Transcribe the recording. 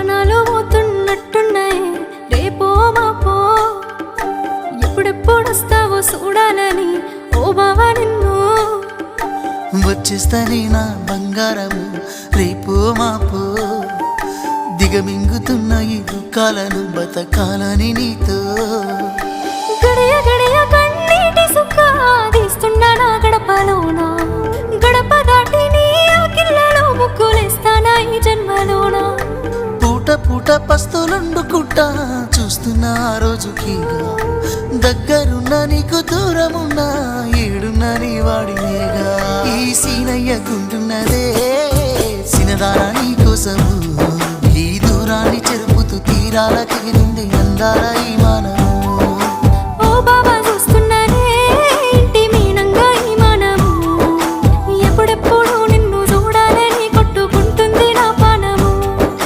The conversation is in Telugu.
ప్రాణాలు పోతున్నట్టున్నాయి రేపో మాపో ఎప్పుడెప్పుడొస్తావో చూడాలని ఓ బావా నిన్ను వచ్చేస్తానే నా బంగారము రేపో మాపో దిగమింగుతున్న ఈ దుఃఖాలను బతకాలని నీతో గడియ గడియ కన్నీటి సుఖ తీస్తున్నా నా గడపలోన గడప దాటి నీ ఆకిళ్ళలో ముక్కులేస్తానా ఈ జన్మలోన పూట పూట పస్తులుండుకుంటా చూస్తున్నా ఆ రోజుకి దగ్గరున్న నీకు దూరమున్నా ఏడున్నా నీ వాడినేగా ఈ సీనయ్య గుంటున్నదే సినదారా నీ కోసము ఈ దూరాన్ని చెరుపుతూ తీరాల తీరుంది అందాల ఈ మాన